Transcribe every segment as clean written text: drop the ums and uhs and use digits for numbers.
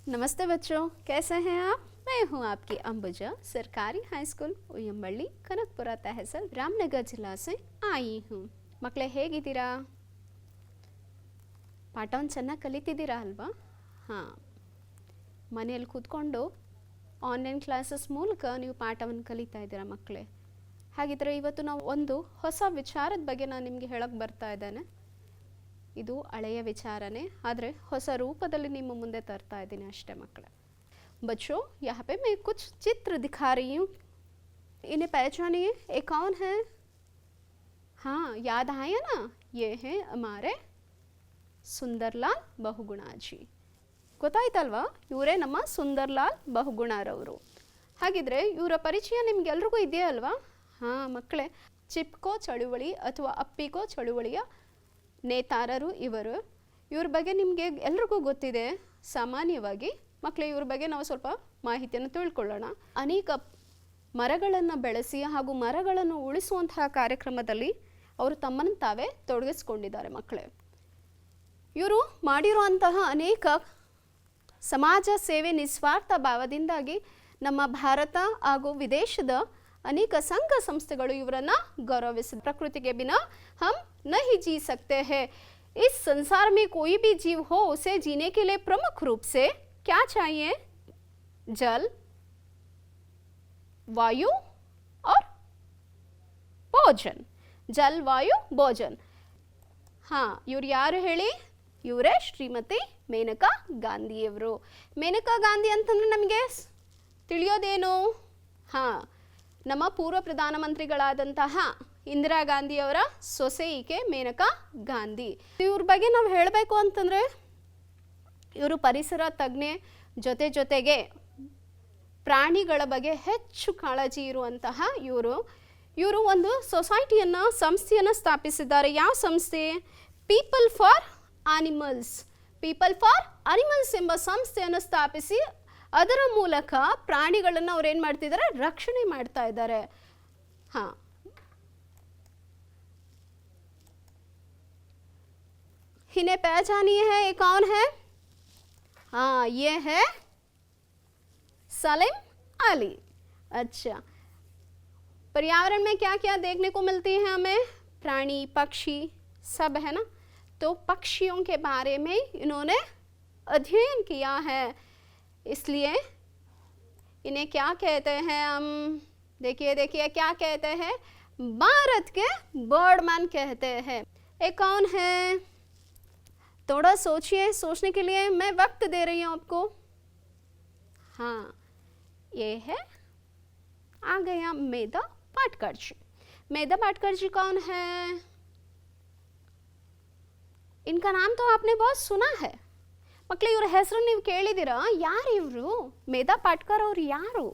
नमस्ते बच्चों, कैसे हैं आप? मैं हूं आपकी अंबुजा, सरकारी हाई स्कूल उयंबಳ್ಳಿ ಕನಕಪುರ तहसील रामनगर जिला से आई हूं। ಮಕ್ಕಳೇ ಹೇಗಿದ್ದೀರಾ? ಪಾಠವನ್ನು ಚೆನ್ನಾಗಿ ಕಲಿತಿದ್ದೀರಾ ಅಲ್ವಾ? ಹಾಂ, ಮನೆಯಲ್ಲಿ ಕೂತ್ಕೊಂಡು ಆನ್ಲೈನ್ ಕ್ಲಾಸಸ್ ಮೂಲಕ ನೀವು ಪಾಠವನ್ನು ಕಲಿತಾ ಇದ್ದೀರಾ ಮಕ್ಕಳೇ. ಹಾಗಿದ್ರೆ ಇವತ್ತು ನಾವು ಒಂದು ಹೊಸ ವಿಚಾರದ ಬಗ್ಗೆ ನಾನು ನಿಮಗೆ ಹೇಳಕ್ಕೆ ಬರ್ತಾ ಇದ್ದೇನೆ. ಇದು ಹಳೆಯ ವಿಚಾರನೇ, ಆದರೆ ಹೊಸ ರೂಪದಲ್ಲಿ ನಿಮ್ಮ ಮುಂದೆ ತರ್ತಾ ಇದ್ದೀನಿ ಅಷ್ಟೇ ಮಕ್ಕಳೇ. बच्चों, यहाँ पे मैं कुछ चित्र दिखा रही हूँ, इन्हें पहचानिए. ये कौन है? हाँ, याद आया ना? ये हैं हमारे ಸುಂದರ್ಲಾಲ್ ಬಹುಗುಣಾಜಿ. ಗೊತ್ತಾಯ್ತಲ್ವಾ? ಇವರೇ ನಮ್ಮ ಸುಂದರ್ಲಾಲ್ ಬಹುಗುಣರವರು. ಹಾಗಿದ್ರೆ ಇವರ ಪರಿಚಯ ನಿಮ್ಗೆಲ್ರಿಗೂ ಇದೆಯಾ ಅಲ್ವಾ? ಹಾಂ ಮಕ್ಕಳೇ, ಚಿಪ್ಕೋ ಚಳುವಳಿ ಅಥವಾ ಅಪ್ಪಿಕೋ ಚಳುವಳಿಯ ನೇತಾರರು ಇವರು. ಇವ್ರ ಬಗ್ಗೆ ನಿಮಗೆ ಎಲ್ರಿಗೂ ಗೊತ್ತಿದೆ ಸಾಮಾನ್ಯವಾಗಿ. ಮಕ್ಕಳೇ, ಇವ್ರ ಬಗ್ಗೆ ನಾವು ಸ್ವಲ್ಪ ಮಾಹಿತಿಯನ್ನು ತಿಳ್ಕೊಳ್ಳೋಣ. ಅನೇಕ ಮರಗಳನ್ನು ಬೆಳೆಸಿ ಹಾಗೂ ಮರಗಳನ್ನು ಉಳಿಸುವಂತಹ ಕಾರ್ಯಕ್ರಮದಲ್ಲಿ ಅವರು ತಮ್ಮನ್ನು ತಾವೇ ತೊಡಗಿಸ್ಕೊಂಡಿದ್ದಾರೆ ಮಕ್ಕಳೇ. ಇವರು ಮಾಡಿರುವಂತಹ ಅನೇಕ ಸಮಾಜ ಸೇವೆ ನಿಸ್ವಾರ್ಥ ಭಾವದಿಂದಾಗಿ ನಮ್ಮ ಭಾರತ ಹಾಗೂ ವಿದೇಶದ ಅನೇಕ ಸಂಘ ಸಂಸ್ಥೆಗಳು ಇವರನ್ನು ಗೌರವಿಸಿದ. ಪ್ರಕೃತಿ के बिना हम नहीं जी सकते हैं. इस संसार में कोई भी जीव हो, उसे जीने के लिए प्रमुख रूप से क्या चाहिए? जल, वायु और भोजन. जल, वायु, भोजन. हाँ, ಇವ್ರು ಯಾರು ಹೇಳಿ? ಇವರೇ ಶ್ರೀಮತಿ ಮೇನಕಾ ಗಾಂಧಿಯವರು. ಮೇನಕಾ ಗಾಂಧಿ ಅಂತಂದ್ರೆ ನಮಗೆ ತಿಳಿಯೋದೇನು? ಹಾಂ, ನಮ್ಮ ಪೂರ್ವ ಪ್ರಧಾನಮಂತ್ರಿಗಳಾದಂತಹ ಇಂದಿರಾ ಗಾಂಧಿಯವರ ಸೊಸೆ ಈಕೆ ಮೇನಕಾ ಗಾಂಧಿ. ಇವ್ರ ಬಗ್ಗೆ ನಾವು ಹೇಳಬೇಕು ಅಂತಂದರೆ ಇವರು ಪರಿಸರ ತಜ್ಞೆ, ಜೊತೆಗೆ ಪ್ರಾಣಿಗಳ ಬಗ್ಗೆ ಹೆಚ್ಚು ಕಾಳಜಿ ಇರುವಂತಹ ಇವರು ಒಂದು ಸೊಸೈಟಿಯನ್ನು, ಸಂಸ್ಥೆಯನ್ನು ಸ್ಥಾಪಿಸಿದ್ದಾರೆ. ಯಾವ ಸಂಸ್ಥೆ? ಪೀಪಲ್ ಫಾರ್ ಆನಿಮಲ್ಸ್ ಎಂಬ ಸಂಸ್ಥೆಯನ್ನು ಸ್ಥಾಪಿಸಿ ಅದರ ಮೂಲಕ ಪ್ರಾಣಿಗಳನ್ನು ಅವ್ರು ಏನು ಮಾಡ್ತಿದ್ದಾರೆ? ರಕ್ಷಣೆ ಮಾಡ್ತಾ ಇದ್ದಾರೆ. ಹಾಂ, इन्हें पहचानिए है. ये कौन है? हाँ, ये है सलीम अली. अच्छा, पर्यावरण में क्या क्या देखने को मिलती है हमें? प्राणी, पक्षी सब है ना. तो पक्षियों के बारे में इन्होंने अध्ययन किया है, इसलिए इन्हें क्या कहते हैं हम? देखिए क्या कहते हैं? भारत के बर्डमैन कहते हैं. ये कौन है? थोड़ा सोचिए, सोचने के लिए मैं वक्त दे रही हूँ आपको. हाँ, ये है, आ गया मेधा पाटकर जी. मेधा पाटकर जी कौन है? इनका नाम तो आपने बहुत सुना है ಮಕ್ಕಳೇ. ಇವ್ರ ಹೆಸರು ನೀವು ಕೇಳಿದ್ದೀರಾ? ಯಾರು ಇವರು? ಮೇಧಾ ಪಾಟ್ಕರ್ ಅವ್ರು ಯಾರು?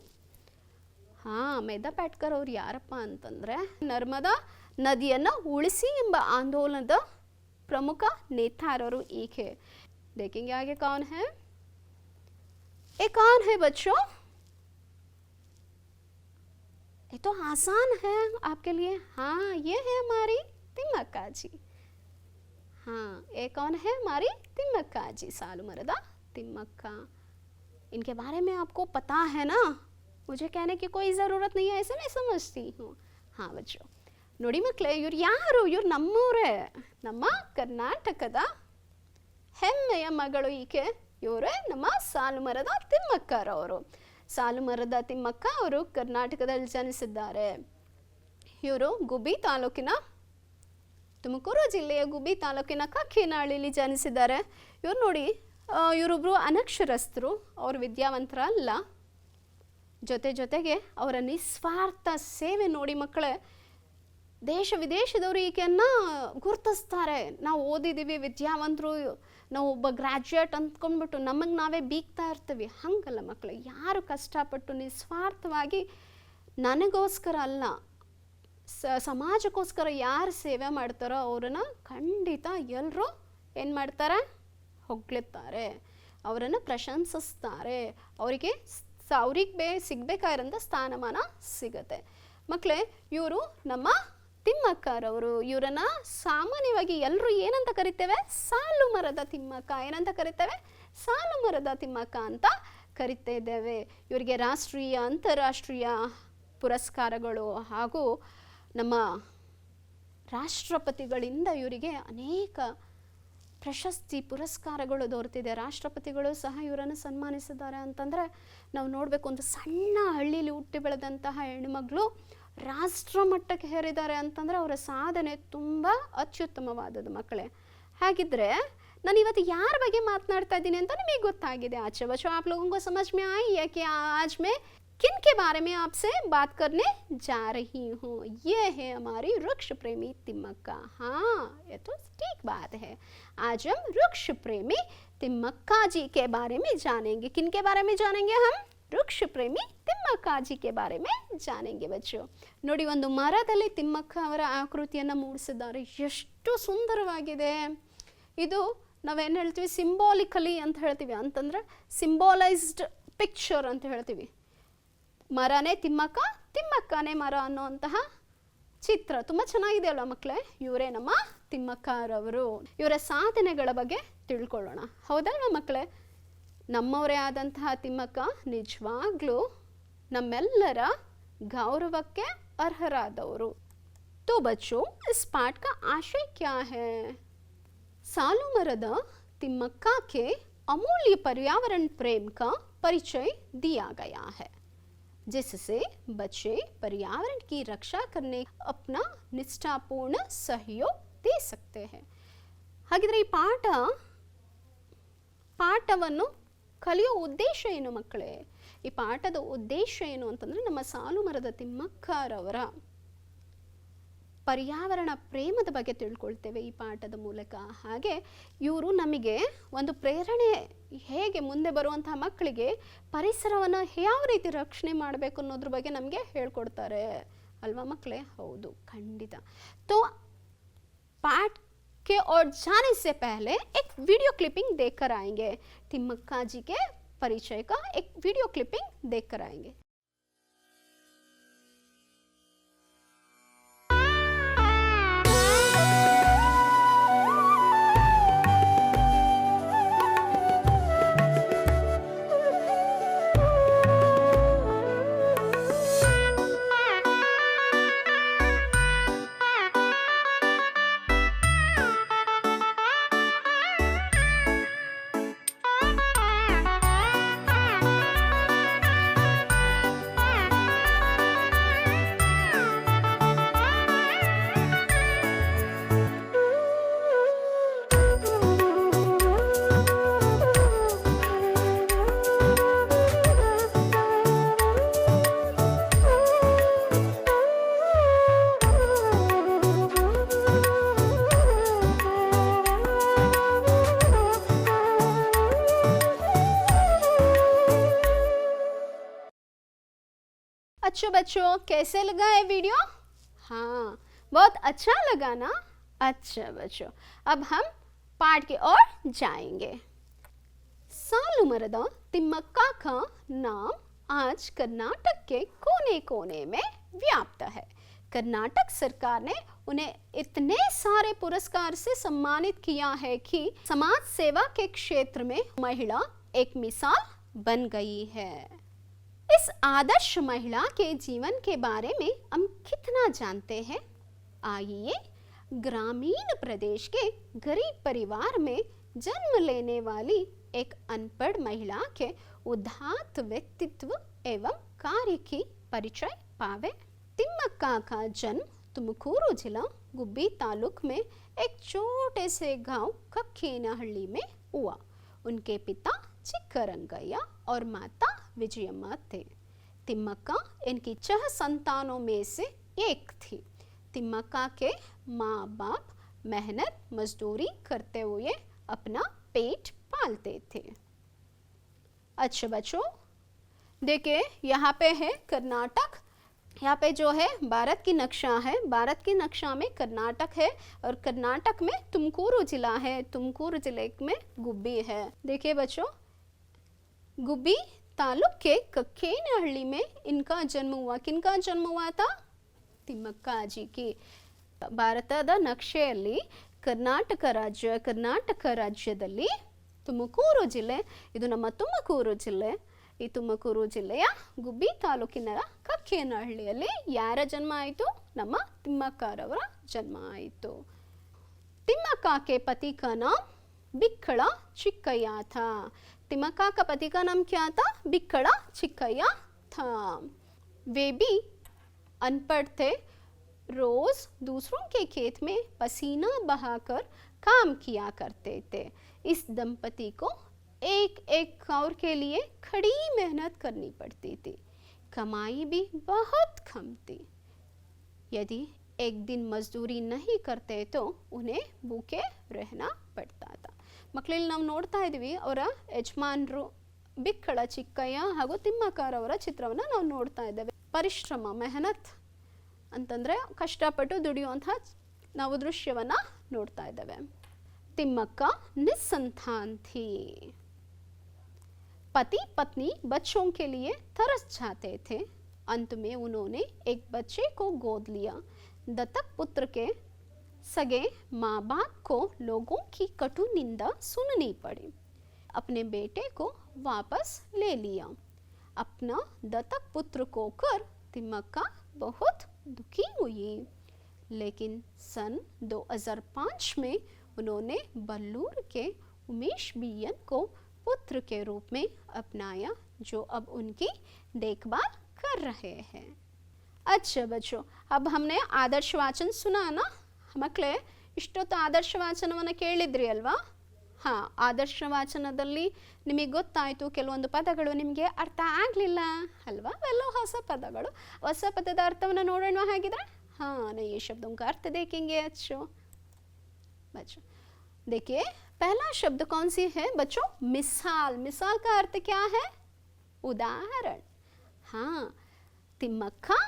ಹಾಂ, ಮೇಧಾ ಪಾಟ್ಕರ್ ಅವ್ರು ಯಾರಪ್ಪ ಅಂತಂದರೆ ನರ್ಮದಾ ನದಿಯನ್ನು ಉಳಿಸಿ ಎಂಬ ಆಂದೋಲನದ प्रमुख नेतारರು ಈಕೆ. देखेंगे आगे कौन है? ये कौन है बच्चों? ये तो आसान है आपके लिए. हाँ, ये है हमारी तिम्मक्का जी. हाँ, ये कौन है? हमारी तिम्मक्का जी, सालुमरदा तिम्मक्का. इनके बारे में आपको पता है ना? मुझे कहने की कोई ज़रूरत नहीं है, ऐसे नहीं समझती हूँ. हाँ बच्चों, ನೋಡಿ ಮಕ್ಕಳೇ, ಇವ್ರು ಯಾರು? ಇವ್ರು ನಮ್ಮೂರೇ, ನಮ್ಮ ಕರ್ನಾಟಕದ ಹೆಮ್ಮೆಯ ಮಗಳು ಈಕೆ. ಇವರೇ ನಮ್ಮ ಸಾಲುಮರದ ತಿಮ್ಮಕ್ಕರವರು. ಸಾಲುಮರದ ತಿಮ್ಮಕ್ಕ ಅವರು ಕರ್ನಾಟಕದಲ್ಲಿ ಜನಿಸಿದ್ದಾರೆ. ಇವರು ಗುಬ್ಬಿ ತಾಲೂಕಿನ, ತುಮಕೂರು ಜಿಲ್ಲೆಯ ಗುಬ್ಬಿ ತಾಲೂಕಿನ ಕಕ್ಕೇನಹಳ್ಳಿಯಲ್ಲಿ ಜನಿಸಿದ್ದಾರೆ. ಇವ್ರು ನೋಡಿ, ಇವರೊಬ್ಬರು ಅನಕ್ಷರಸ್ಥರು, ಅವರು ವಿದ್ಯಾವಂತರಲ್ಲ. ಜೊತೆಗೆ ಅವರ ನಿಸ್ವಾರ್ಥ ಸೇವೆ ನೋಡಿ ಮಕ್ಕಳೇ, ದೇಶ ವಿದೇಶದವರು ಈಕೆಯನ್ನು ಗುರುತಿಸ್ತಾರೆ. ನಾವು ಓದಿದ್ದೀವಿ, ವಿದ್ಯಾವಂತರು, ನಾವು ಒಬ್ಬ ಗ್ರ್ಯಾಜುಯೇಟ್ ಅಂದ್ಕೊಂಡ್ಬಿಟ್ಟು ನಮಗೆ ನಾವೇ ಬೀಗ್ತಾ ಇರ್ತೀವಿ. ಹಾಗಲ್ಲ ಮಕ್ಕಳು, ಯಾರು ಕಷ್ಟಪಟ್ಟು ನಿಸ್ವಾರ್ಥವಾಗಿ ನನಗೋಸ್ಕರ ಅಲ್ಲ, ಸಮಾಜಕ್ಕೋಸ್ಕರ ಯಾರು ಸೇವೆ ಮಾಡ್ತಾರೋ ಅವರನ್ನು ಖಂಡಿತ ಎಲ್ಲರೂ ಏನು ಮಾಡ್ತಾರೆ? ಹೊಗಳುತ್ತಾರೆ, ಅವರನ್ನು ಪ್ರಶಂಸಿಸ್ತಾರೆ. ಅವ್ರಿಗೆ ಸಿಗಬೇಕಾಗಿರೋಂಥ ಸ್ಥಾನಮಾನ ಸಿಗುತ್ತೆ. ಮಕ್ಕಳೇ, ಇವರು ನಮ್ಮ ತಿಮ್ಮಕ್ಕರವರು. ಇವರನ್ನ ಸಾಮಾನ್ಯವಾಗಿ ಎಲ್ಲರೂ ಏನಂತ ಕರಿತೇವೆ? ಸಾಲು ಮರದ ತಿಮ್ಮಕ್ಕ. ಏನಂತ ಕರಿತೇವೆ? ಸಾಲು ಮರದ ತಿಮ್ಮಕ್ಕ ಅಂತ ಕರಿತಾ ಇದ್ದೇವೆ. ಇವರಿಗೆ ರಾಷ್ಟ್ರೀಯ ಅಂತಾರಾಷ್ಟ್ರೀಯ ಪುರಸ್ಕಾರಗಳು ಹಾಗೂ ನಮ್ಮ ರಾಷ್ಟ್ರಪತಿಗಳಿಂದ ಇವರಿಗೆ ಅನೇಕ ಪ್ರಶಸ್ತಿ ಪುರಸ್ಕಾರಗಳು ದೊರೆತಿದೆ. ರಾಷ್ಟ್ರಪತಿಗಳು ಸಹ ಇವರನ್ನು ಸನ್ಮಾನಿಸಿದ್ದಾರೆ ಅಂತಂದರೆ ನಾವು ನೋಡಬೇಕು. ಒಂದು ಸಣ್ಣ ಹಳ್ಳಿಲಿ ಹುಟ್ಟಿ ಬೆಳೆದಂತಹ ಹೆಣ್ಣುಮಗಳು ರಾಷ್ಟ್ರ ಮಟ್ಟಕ್ಕೆ ಹೇರಿದ್ದಾರೆ ಅಂತಂದರೆ ಅವರ ಸಾಧನೆ ತುಂಬ ಅತ್ಯುತ್ತಮವಾದದ್ದು ಮಕ್ಕಳೇ. ಹಾಗಿದ್ರೆ ನಾನು ಇವತ್ತು ಯಾರ ಬಗ್ಗೆ ಮಾತನಾಡ್ತಾ ಇದ್ದೀನಿ ಅಂತ ನಿಮಗೆ ಗೊತ್ತಾಗಿದೆ. अच्छा बच्चों, आप लोगों को समझ में आई है कि आज मैं किन के बारे में आपसे बात करने जा रही हूँ? ये है हमारी वृक्ष प्रेमी तिम्मक्का. हाँ, ये तो ठीक बात है. आज हम वृक्ष प्रेमी तिम्मक्का जी के बारे में जानेंगे. किन के बारे में जानेंगे हम? ವೃಕ್ಷ ಪ್ರೇಮಿ ತಿಮ್ಮಕ್ಕಾಜಿ ಕೆ ಬಾರೆ ಮೇ ಜಾನೆಂಗೆ ಬಚ್ಚು. ನೋಡಿ, ಒಂದು ಮರದಲ್ಲಿ ತಿಮ್ಮಕ್ಕ ಅವರ ಆಕೃತಿಯನ್ನು ಮೂಡಿಸಿದ್ದಾರೆ. ಎಷ್ಟು ಸುಂದರವಾಗಿದೆ ಇದು. ನಾವೇನು ಹೇಳ್ತೀವಿ? ಸಿಂಬಾಲಿಕಲಿ ಅಂತ ಹೇಳ್ತೀವಿ, ಅಂತಂದರೆ ಸಿಂಬಾಲೈಸ್ಡ್ ಪಿಕ್ಚರ್ ಅಂತ ಹೇಳ್ತೀವಿ. ಮರನೇ ತಿಮ್ಮಕ್ಕ, ತಿಮ್ಮಕ್ಕನೇ ಮರ ಅನ್ನುವಂತಹ ಚಿತ್ರ ತುಂಬ ಚೆನ್ನಾಗಿದೆ ಅಲ್ವಾ ಮಕ್ಕಳೇ? ಇವರೇ ನಮ್ಮ ತಿಮ್ಮಕ್ಕರವರು. ಇವರ ಸಾಧನೆಗಳ ಬಗ್ಗೆ ತಿಳ್ಕೊಳ್ಳೋಣ, ಹೌದಲ್ವಾ ಮಕ್ಕಳೇ? ನಮ್ಮವರೇ ಆದಂತಹ ತಿಮ್ಮಕ್ಕ ನಿಜವಾಗ್ಲೂ ನಮ್ಮೆಲ್ಲರ ಗೌರವಕ್ಕೆ ಅರ್ಹರಾದವರು. तो बच्चों, इस पाठ का आशय क्या है? सालू मरद तिम्मक्का के अमूल्य पर्यावरण प्रेम का परिचय दिया गया है, जिससे बच्चे पर्यावरण की रक्षा करने अपना निष्ठापूर्ण सहयोग दे सकते हैं. ಹಾಗಿದ್ರೆ ಈ ಪಾಠವನ್ನು ಕಲಿಯೋ ಉದ್ದೇಶ ಏನು ಮಕ್ಕಳೇ? ಈ ಪಾಠದ ಉದ್ದೇಶ ಏನು ಅಂತಂದರೆ ನಮ್ಮ ಸಾಲು ಮರದ ತಿಮ್ಮಕ್ಕರವರ ಪರ್ಯಾವರಣ ಪ್ರೇಮದ ಬಗ್ಗೆ ತಿಳ್ಕೊಳ್ತೇವೆ ಈ ಪಾಠದ ಮೂಲಕ. ಹಾಗೆ ಇವರು ನಮಗೆ ಒಂದು ಪ್ರೇರಣೆ, ಹೇಗೆ ಮುಂದೆ ಬರುವಂತಹ ಮಕ್ಕಳಿಗೆ ಪರಿಸರವನ್ನು ಯಾವ ರೀತಿ ರಕ್ಷಣೆ ಮಾಡಬೇಕು ಅನ್ನೋದ್ರ ಬಗ್ಗೆ ನಮಗೆ ಹೇಳ್ಕೊಡ್ತಾರೆ ಅಲ್ವಾ ಮಕ್ಕಳೇ? ಹೌದು, ಖಂಡಿತ. तो पाठ के और जाने से पहले एक वीडियो क्लिपिंग देखकर आएंगे. तिम्मक्का जी के परिचय का एक वीडियो क्लिपिंग देखकर आएंगे. अच्छा बच्चों, कैसे लगा ये वीडियो? हाँ, बहुत अच्छा लगा ना? अच्छा बच्चों, अब हम पाठ की ओर जाएंगे. सालू मरद तिम्मक्का का नाम आज कर्नाटक के कोने कोने में व्याप्त है. कर्नाटक सरकार ने उन्हें इतने सारे पुरस्कार से सम्मानित किया है कि समाज सेवा के क्षेत्र में महिला एक मिसाल बन गई है. इस आदर्श महिला के जीवन के बारे में हम कितना जानते हैं? आइए ग्रामीण प्रदेश के गरीब परिवार में जन्म लेने वाली एक अनपढ़ महिला के उदात्त व्यक्तित्व एवं कार्य की परिचय पावे. तिम्मक्का का जन्म तुमकूरू जिला गुब्बी तालुक में एक छोटे से गांव कक्केनहಳ್ಳಿ में हुआ. उनके पिता चिक्करंगಯ್ಯ और माता विजयम्मा थे. तिम्मक्का इनकी 6 संतानों में से एक थी. तिम्मक्का के माँ बाप मेहनत मजदूरी करते हुए अपना पेट पालते थे. अच्छा बच्चों, देखिए यहाँ पे है कर्नाटक. यहाँ पे जो है भारत की नक्शा है. भारत की नक्शा में कर्नाटक है और कर्नाटक में तुमकूरू जिला है. तुमकूरू जिले में गुब्बी है. देखिए बच्चों, गुब्बी तालुक के कक्केनहಳ್ಳಿ में इनका जन्म हुआ. किनका जन्म हुआ था? तिम्मक्का जी की. ಭಾರತದ ನಕ್ಷೆಯಲ್ಲಿ ಕರ್ನಾಟಕ ರಾಜ್ಯದಲ್ಲಿ ತುಮಕೂರು ಜಿಲ್ಲೆ, ಇದು ನಮ್ಮ ತುಮಕೂರು ಜಿಲ್ಲೆ. ಈ ತುಮಕೂರು ಜಿಲ್ಲೆಯ ಗುಬ್ಬಿ ತಾಲೂಕಿನ ಕಕ್ಕೇನಹಳ್ಳಿಯಲ್ಲಿ ಯಾರ ಜನ್ಮ ಆಯಿತು? ನಮ್ಮ ತಿಮ್ಮಕ್ಕರವರ ಜನ್ಮ ಆಯಿತು. तिम्मक्का के पति का नाम बिक्कड़ा चिक्कैया था. तिम्मक्का का पति का नाम क्या था? बिक्कड़ा चिक्कैया था. वे भी अनपढ़ थे. रोज दूसरों के खेत में पसीना बहाकर काम किया करते थे. इस दंपति को एक एक कौर के लिए कड़ी मेहनत करनी पड़ती थी. कमाई भी बहुत कम थी. यदि एक दिन मजदूरी नहीं करते तो उन्हें भूखे रहना पड़ता था. ಮಕ್ಕಳಲ್ಲಿ ನಾವು ನೋಡ್ತಾ ಇದ್ವಿ ಅವರ ಯಜಮಾನರು ಬಿಕ್ಕಳ ಚಿಕ್ಕಯ್ಯ ಹಾಗೂ ತಿಮ್ಮಕ್ಕರವರ ಚಿತ್ರವನ್ನು ನಾವು ನೋಡ್ತಾ ಇದ್ದೇವೆ. ಪರಿಶ್ರಮ, ಮೆಹನತ್ ಅಂತಂದರೆ ಕಷ್ಟಪಟ್ಟು ದುಡಿಯುವಂತಹ ನಾವು ದೃಶ್ಯವನ್ನು ನೋಡ್ತಾ ಇದ್ದೇವೆ. ತಿಮ್ಮಕ್ಕ निसंतान थी. पति पत्नी बच्चों के लिए तरस जाते थे. अंत में उन्होंने एक बच्चे को गोद लिया. दत्तक पुत्र के सगे माँ बाप को लोगों की कटु निंदा सुननी पड़ी. अपने बेटे को वापस ले लिया. अपना दत्तक पुत्र को कर तिम्मक्का बहुत दुखी हुई. लेकिन सन 2005 में उन्होंने बल्लूर के उमेश बियन को पुत्र के रूप में अपनाया, जो अब उनकी देखभाल कर रहे हैं. अच्छा बच्चों, अब हमने ಆದರ್ಶ ವಾಚನ ಸುನಾನ. ಮಕ್ಕಳೇ, ಇಷ್ಟೊತ್ತು ಆದರ್ಶ ವಾಚನವನ್ನು ಕೇಳಿದ್ರಿ ಅಲ್ವಾ? ಹಾಂ, ಆದರ್ಶ ವಾಚನದಲ್ಲಿ ನಿಮಗೆ ಗೊತ್ತಾಯಿತು, ಕೆಲವೊಂದು ಪದಗಳು ನಿಮಗೆ ಅರ್ಥ ಆಗಲಿಲ್ಲ ಅಲ್ವಾ? ಅವೆಲ್ಲ ಹೊಸ ಪದಗಳು. ಹೊಸ ಪದದ ಅರ್ಥವನ್ನು ನೋಡೋಣ ಹಾಗಿದ್ರೆ. हाँ, नहीं ये शब्दों का अर्थ देखेंगे बच्चों. देखिए, पहला शब्द कौन सी है बच्चों? मिसाल. मिसाल का अर्थ क्या है? उदाहरण. हाँ, तिम्मक्का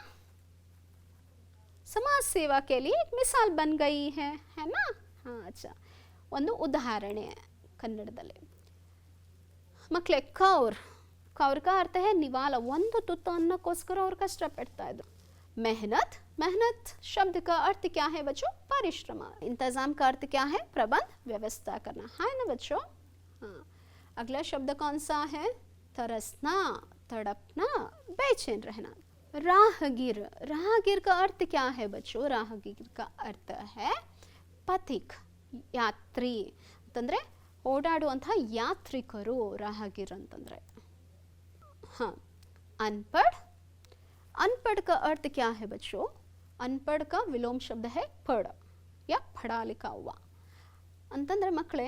समाज सेवा के लिए एक मिसाल बन गई है ना? हाँ, अच्छा, ಒಂದು ಉದಾಹರಣೆ ಕನ್ನಡದಲ್ಲಿ. ಮಕ್ಕಳೇ, ಕೌರ್ का अर्थ है निवाला. ಒಂದು ತುತ್ತು ಅನ್ನಕ್ಕೋಸ್ಕರ ಅವ್ರು ಕಷ್ಟಪಡ್ತಾ ಇದ್ರು. मेहनत. मेहनत शब्द का अर्थ क्या है बच्चों? परिश्रम. इंतजाम का अर्थ क्या है? प्रबंध, व्यवस्था करना, है ना बच्चों? हाँ, अगला शब्द कौन सा है? तरसना, तड़पना, बेचैन रहना. राहगीर. राहगीर का अर्थ क्या है बच्चों? राहगीर का अर्थ है पथिक, यात्री ಅಂತಂದರೆ ಓಡಾಡುವಂತಹ ಯಾತ್ರಿಕರು ರಾಹಗೀರ್ ಅಂತಂದರೆ. हाँ, अनपढ़. अनपढ़ का अर्थ क्या है बच्चों? अनपढ़ का विलोम शब्द है पढ़ या पढ़ा लिखा हुआ ಅಂತಂದರೆ ಮಕ್ಕಳೇ,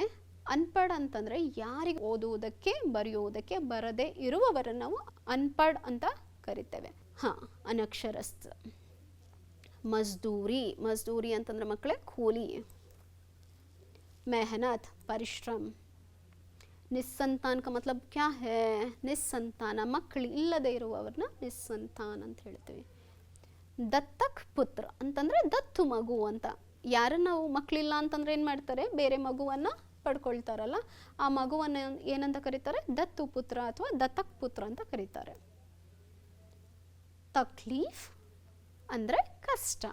ಅನ್ಪढ़ ಅಂತಂದರೆ ಯಾರಿಗೆ ಓದುವುದಕ್ಕೆ ಬರೆಯುವುದಕ್ಕೆ ಬರದೇ ಇರುವವರನ್ನು ನಾವು ಅನ್ಪढ़ ಅಂತ ಕರಿತೇವೆ. ಹಾಂ, ಅನಕ್ಷರಸ್ಥ. ಮಜ್ದೂರಿ. ಮಜ್ದೂರಿ ಅಂತಂದರೆ ಮಕ್ಕಳೇ ಕೂಲಿ. मेहनत, परिश्रम. निस्संतान का मतलब क्या है? निस्संतान, ಮಕ್ಕಳು ಇಲ್ಲದೆ ಇರುವವರನ್ನ ನಿಸ್ಸಂತಾನ ಅಂತ ಹೇಳ್ತೀವಿ. ದತ್ತಕ್ ಪುತ್ರ ಅಂತಂದರೆ ದತ್ತು ಮಗು ಅಂತ. ಯಾರನ್ನ ನಾವು ಮಕ್ಕಳಿಲ್ಲ ಅಂತಂದರೆ ಏನು ಮಾಡ್ತಾರೆ? ಬೇರೆ ಮಗುವನ್ನು ಪಡ್ಕೊಳ್ತಾರಲ್ಲ, ಆ ಮಗುವನ್ನು ಏನಂತ ಕರೀತಾರೆ? ದತ್ತು ಪುತ್ರ ಅಥವಾ ದತ್ತಕ್ ಪುತ್ರ ಅಂತ ಕರೀತಾರೆ. तकलीफ ಅಂದರೆ ಕಷ್ಟ.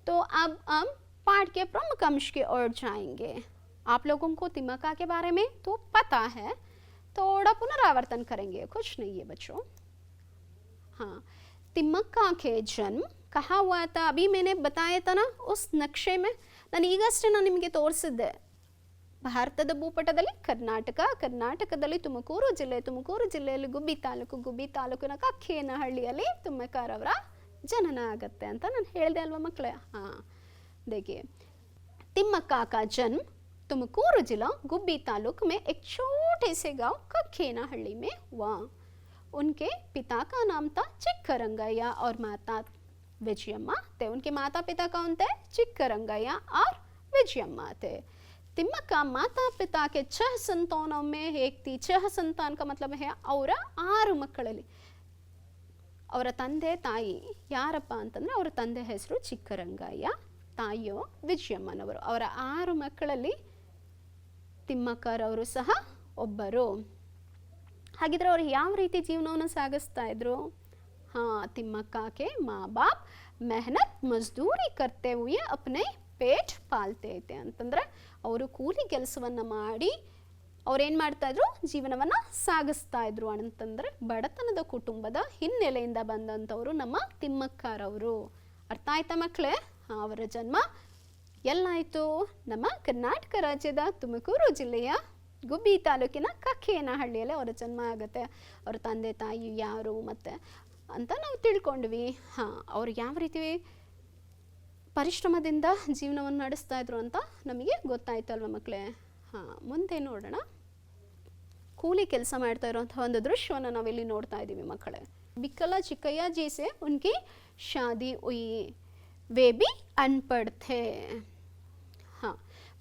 तो अब हम पाठ के प्रमुख अंश की ओर जाएंगे. आप लोगों को तिम्मक्का के बारे में तो पता है, थोड़ा पुनरावर्तन करेंगे, कुछ नहीं है बच्चों. हाँ, तिम्मक्का के जन्म कहाँ हुआ था? अभी मैंने बताया था ना उस नक्शे में. ನಾನು ಈಗಷ್ಟೇ ನಿಮಗೆ ತೋರಿಸಿದ್ದೆ. ಭಾರತದ ಭೂಪಟದಲ್ಲಿ ಕರ್ನಾಟಕದಲ್ಲಿ ತುಮಕೂರು ಜಿಲ್ಲೆಯಲ್ಲಿ ಗುಬ್ಬಿ ತಾಲೂಕಿನ ಕಕ್ಕೇನಹಳ್ಳಿಯಲ್ಲಿ ತಿಮ್ಮಕ್ಕರವರ ಜನನ ಆಗುತ್ತೆ ಅಂತ ನಾನು ಹೇಳಿದೆ ಅಲ್ವಾ ಮಕ್ಕಳೇ? ಹಾಂ, देखिए, तिम्मक्का का जन्म तुमकूरू जिला गुब्बी तालुक में एक छोटे से गांव कक्खेनाहಳ್ಳಿ में हुआ. उनके पिता का नाम था चिक्करंगಯ್ಯ और माता विजयम्मा थे. उनके माता पिता कौन थे? चिक्करंगಯ್ಯ और विजयम्मा थे. तिम्मक्का माता पिता के 6 संतानों में एक थी. 6 संतान का मतलब है ಅವರ 6 ಮಕ್ಕಳಲ್ಲಿ ಅವರ ತಂದೆ ತಾಯಿ ಯಾರಪ್ಪ ಅಂತಂದರೆ ಅವರ ತಂದೆ ಹೆಸರು ಚಿಕ್ಕರಂಗಯ್ಯ, ತಾಯಿಯೋ ವಿಜಯಮ್ಮನವರು. ಅವರ 6 ಮಕ್ಕಳಲ್ಲಿ ತಿಮ್ಮಕ್ಕರವರು ಸಹ ಒಬ್ಬರು. ಹಾಗಿದ್ರೆ ಅವರು ಯಾವ ರೀತಿ ಜೀವನವನ್ನು ಸಾಗಿಸ್ತಾ ಇದ್ರು? हाँ, तिम्मक्का के माँ बाप ಮೆಹನತ್ ಮಜ್ದೂರಿ ಕರ್ತೆ ಹುಯೆ ಅಪ್ನೆ ಪೇಟ್ ಪಾಲ್ತೆ ಐತೆ ಅಂತಂದ್ರೆ ಅವರು ಕೂಲಿ ಕೆಲಸವನ್ನ ಮಾಡಿ ಅವ್ರೇನು ಮಾಡ್ತಾ ಇದ್ರು, ಜೀವನವನ್ನ ಸಾಗಿಸ್ತಾ ಇದ್ರು ಅಂತಂದ್ರೆ ಬಡತನದ ಕುಟುಂಬದ ಹಿನ್ನೆಲೆಯಿಂದ ಬಂದಂಥವ್ರು ನಮ್ಮ ತಿಮ್ಮಕ್ಕರವರು. ಅರ್ಥ ಆಯ್ತಾ ಮಕ್ಕಳೇ? ಅವರ ಜನ್ಮ ಎಲ್ಲಾಯಿತು? ನಮ್ಮ ಕರ್ನಾಟಕ ರಾಜ್ಯದ ತುಮಕೂರು ಜಿಲ್ಲೆಯ ಗುಬ್ಬಿ ತಾಲೂಕಿನ ಕಕ್ಕೇನಹಳ್ಳಿಯಲ್ಲಿ ಅವರ ಜನ್ಮ ಆಗುತ್ತೆ. ಅವರ ತಂದೆ ತಾಯಿ ಯಾರು ಮತ್ತೆ ಅಂತ ನಾವು ತಿಳ್ಕೊಂಡ್ವಿ. ಅವ್ರು ಯಾವ ರೀತಿ ಪರಿಶ್ರಮದಿಂದ ಜೀವನವನ್ನು ನಡೆಸ್ತಾ ಇದ್ರು ಅಂತ ನಮಗೆ ಗೊತ್ತಾಯ್ತಲ್ವ ಮಕ್ಕಳೇ? ಮುಂದೆ ನೋಡೋಣ. ಕೂಲಿ ಕೆಲಸ ಮಾಡ್ತಾ ಇರುವಂತಹ ಒಂದು ದೃಶ್ಯವನ್ನು ನಾವಿಲ್ಲಿ ನೋಡ್ತಾ ಇದ್ದೀವಿ ಮಕ್ಕಳೇ. ಬಿಕ್ಕಲ ಚಿಕ್ಕಯ್ಯ ಜಿ ಸೆ ಉನ್ಕಿ ಶಾದಿ ಹುಯಿ ವೇ ಬಿ ಅನ್ಪढ़ ಥೆ.